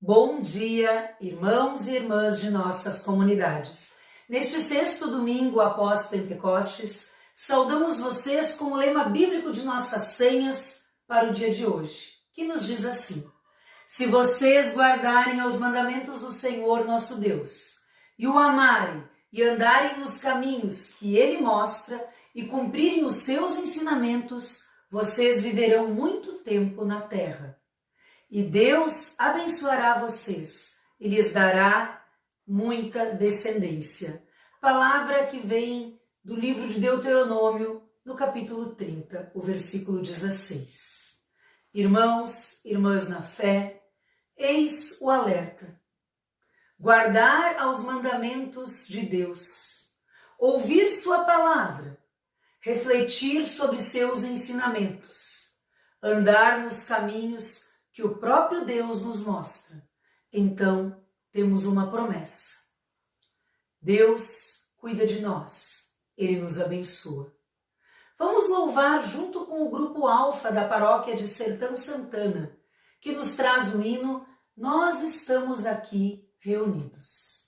Bom dia, irmãos e irmãs de nossas comunidades. Neste sexto domingo após Pentecostes, saudamos vocês com o lema bíblico de nossas senhas para o dia de hoje, que nos diz assim: se vocês guardarem aos mandamentos do Senhor nosso Deus, e o amarem e andarem nos caminhos que Ele mostra e cumprirem os seus ensinamentos, vocês viverão muito tempo na terra. E Deus abençoará vocês e lhes dará muita descendência. Palavra que vem do livro de Deuteronômio, no capítulo 30, o versículo 16. Irmãos, irmãs na fé, eis o alerta. Guardar aos mandamentos de Deus, ouvir sua palavra, refletir sobre seus ensinamentos, andar nos caminhos que o próprio Deus nos mostra. Então, temos uma promessa. Deus cuida de nós, Ele nos abençoa. Vamos louvar junto com o grupo Alfa da paróquia de Sertão Santana, que nos traz o hino Nós Estamos Aqui Reunidos.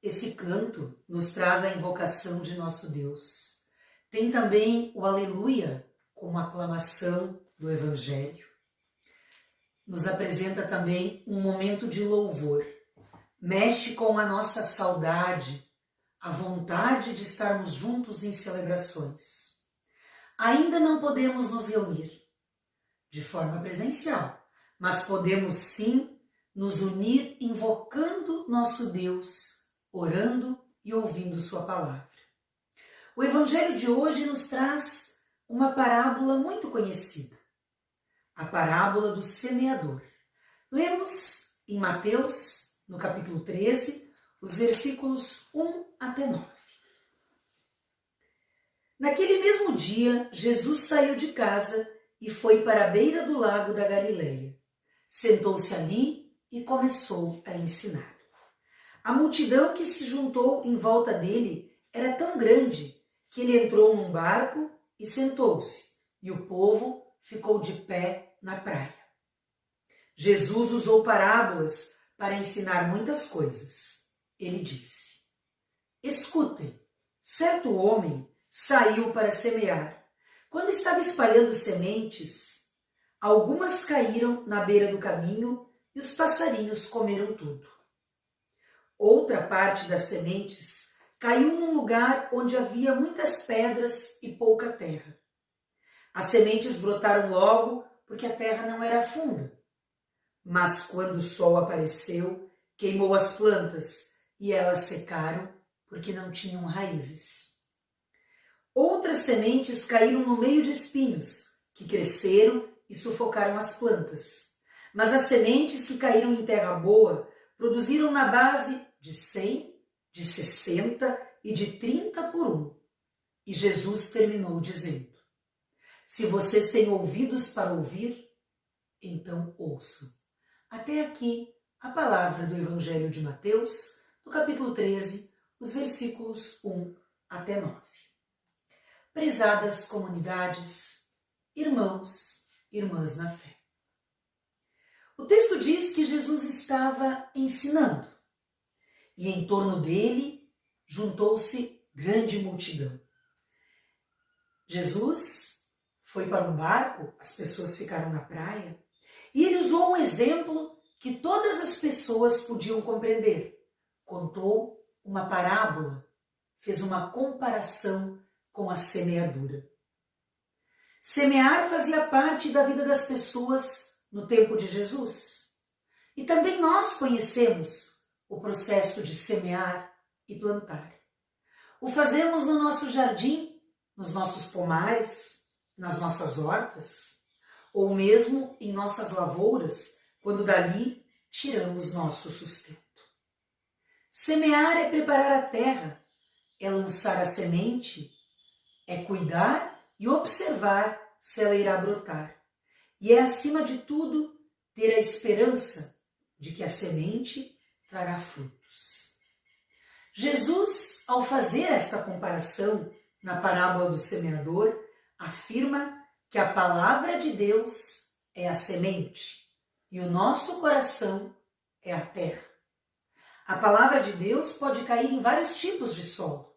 Esse canto nos traz a invocação de nosso Deus. Tem também o Aleluia como aclamação do Evangelho. Nos apresenta também um momento de louvor. Mexe com a nossa saudade, a vontade de estarmos juntos em celebrações. Ainda não podemos nos reunir de forma presencial, mas podemos sim nos unir invocando nosso Deus, orando e ouvindo sua palavra. O Evangelho de hoje nos traz uma parábola muito conhecida, a parábola do semeador. Lemos em Mateus, no capítulo 13, os versículos 1 até 9. Naquele mesmo dia, Jesus saiu de casa e foi para a beira do lago da Galileia. Sentou-se ali e começou a ensinar. A multidão que se juntou em volta dele era tão grande que ele entrou num barco e sentou-se, e o povo ficou de pé na praia. Jesus usou parábolas para ensinar muitas coisas. Ele disse: escutem, certo homem saiu para semear. Quando estava espalhando sementes, algumas caíram na beira do caminho e os passarinhos comeram tudo. Outra parte das sementes caiu num lugar onde havia muitas pedras e pouca terra. As sementes brotaram logo porque a terra não era funda. Mas quando o sol apareceu, queimou as plantas e elas secaram porque não tinham raízes. Outras sementes caíram no meio de espinhos, que cresceram e sufocaram as plantas. Mas as sementes que caíram em terra boa produziram na base de 100, de 60 e de 30 por um. E Jesus terminou dizendo: se vocês têm ouvidos para ouvir, então ouçam. Até aqui a palavra do Evangelho de Mateus, no capítulo 13, os versículos 1 até 9. Prezadas comunidades, irmãos e irmãs na fé. O texto diz que Jesus estava ensinando e em torno dele juntou-se grande multidão. Jesus foi para um barco, as pessoas ficaram na praia, e ele usou um exemplo que todas as pessoas podiam compreender. Contou uma parábola, fez uma comparação com a semeadura. Semear fazia parte da vida das pessoas no tempo de Jesus. E também nós conhecemos o processo de semear e plantar. O fazemos no nosso jardim, nos nossos pomares, nas nossas hortas, ou mesmo em nossas lavouras, quando dali tiramos nosso sustento. Semear é preparar a terra, é lançar a semente, é cuidar e observar se ela irá brotar. E é, acima de tudo, ter a esperança de que a semente trará frutos. Jesus, ao fazer esta comparação na parábola do semeador, afirma que a palavra de Deus é a semente e o nosso coração é a terra. A palavra de Deus pode cair em vários tipos de solo.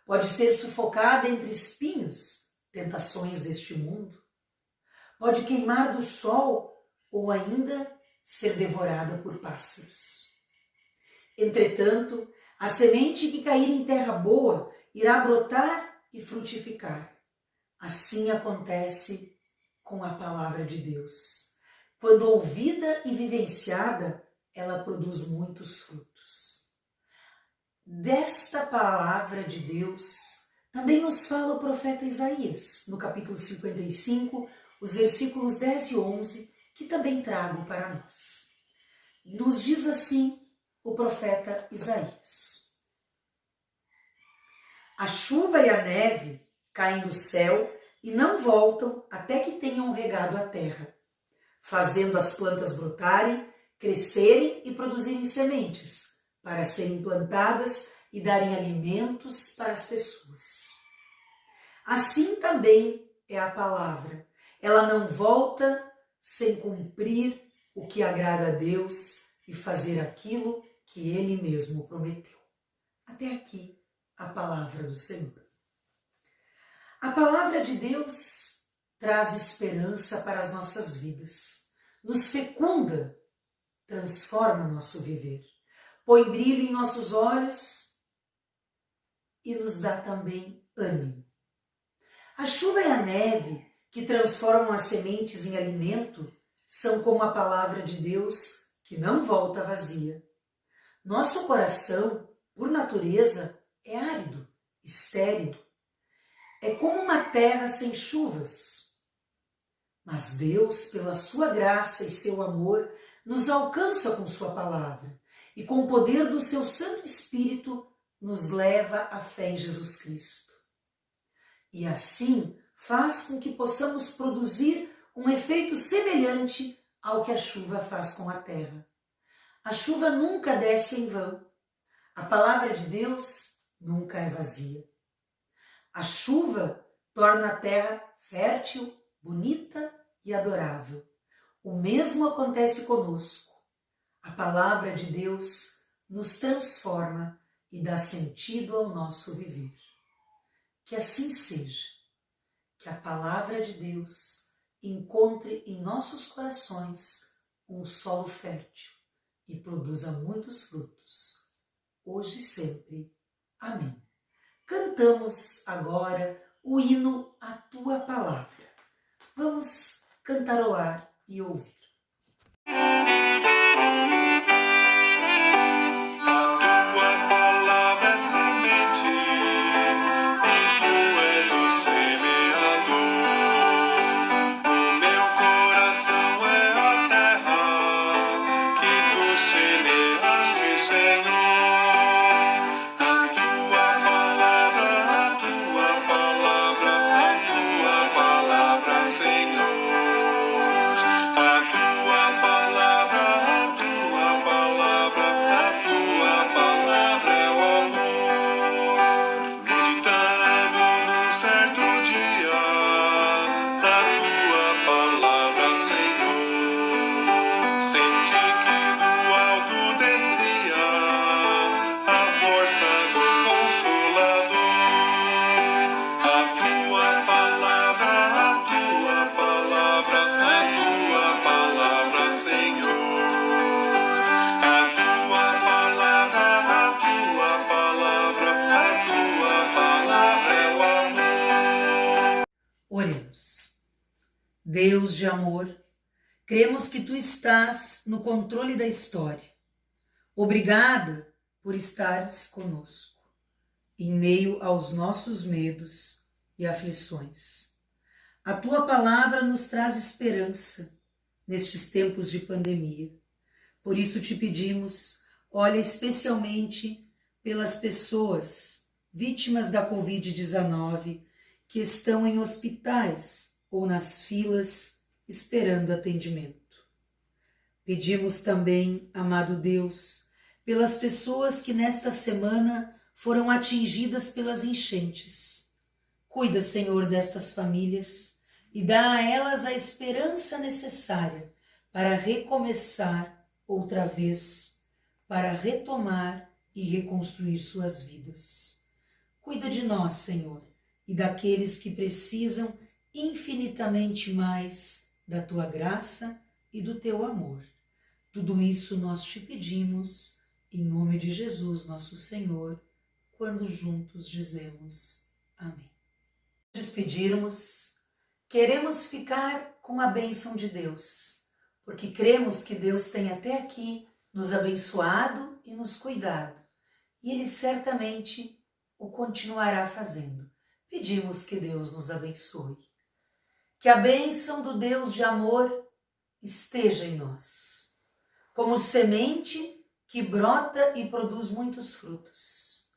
Pode ser sufocada entre espinhos, tentações deste mundo. Pode queimar do sol ou ainda ser devorada por pássaros. Entretanto, a semente que cair em terra boa irá brotar e frutificar. Assim acontece com a palavra de Deus. Quando ouvida e vivenciada, ela produz muitos frutos. Desta palavra de Deus também nos fala o profeta Isaías, no capítulo 55, os versículos 10 e 11, que também trago para nós. Nos diz assim o profeta Isaías: a chuva e a neve caem do céu e não voltam até que tenham regado a terra, fazendo as plantas brotarem, crescerem e produzirem sementes, para serem plantadas e darem alimentos para as pessoas. Assim também é a palavra. Ela não volta sem cumprir o que agrada a Deus e fazer aquilo que Ele mesmo prometeu. Até aqui a palavra do Senhor. A palavra de Deus traz esperança para as nossas vidas, nos fecunda, transforma nosso viver, põe brilho em nossos olhos e nos dá também ânimo. A chuva e a neve, que transformam as sementes em alimento, são como a palavra de Deus que não volta vazia. Nosso coração, por natureza, é árido, estéril. É como uma terra sem chuvas. Mas Deus, pela sua graça e seu amor, nos alcança com sua palavra e com o poder do seu Santo Espírito nos leva à fé em Jesus Cristo. E assim faz com que possamos produzir um efeito semelhante ao que a chuva faz com a terra. A chuva nunca desce em vão. A palavra de Deus nunca é vazia. A chuva torna a terra fértil, bonita e adorável. O mesmo acontece conosco. A palavra de Deus nos transforma e dá sentido ao nosso viver. Que assim seja. Que a palavra de Deus encontre em nossos corações um solo fértil e produza muitos frutos, hoje e sempre. Amém. Cantamos agora o hino à Tua Palavra. Vamos cantarolar e ouvir. Oremos. Deus de amor, cremos que Tu estás no controle da história. Obrigada por estares conosco, em meio aos nossos medos e aflições. A Tua palavra nos traz esperança nestes tempos de pandemia. Por isso Te pedimos, olha especialmente pelas pessoas vítimas da Covid-19, que estão em hospitais ou nas filas esperando atendimento. Pedimos também, amado Deus, pelas pessoas que nesta semana foram atingidas pelas enchentes. Cuida, Senhor, destas famílias e dá a elas a esperança necessária para recomeçar outra vez, para retomar e reconstruir suas vidas. Cuida de nós, Senhor, e daqueles que precisam infinitamente mais da Tua graça e do Teu amor. Tudo isso nós Te pedimos, em nome de Jesus, nosso Senhor, quando juntos dizemos amém. Despedirmos, queremos ficar com a bênção de Deus, porque cremos que Deus tem até aqui nos abençoado e nos cuidado, e Ele certamente o continuará fazendo. Pedimos que Deus nos abençoe. Que a bênção do Deus de amor esteja em nós, como semente que brota e produz muitos frutos.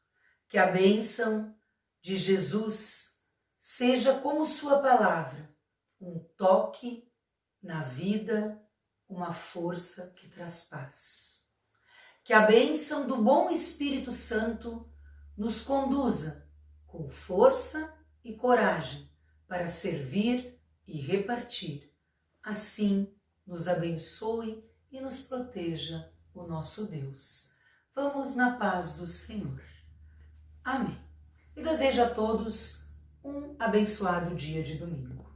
Que a bênção de Jesus seja como Sua palavra, um toque na vida, uma força que traz paz. Que a bênção do bom Espírito Santo nos conduza com força e coragem para servir e repartir. Assim, nos abençoe e nos proteja o nosso Deus. Vamos na paz do Senhor. Amém. E desejo a todos um abençoado dia de domingo.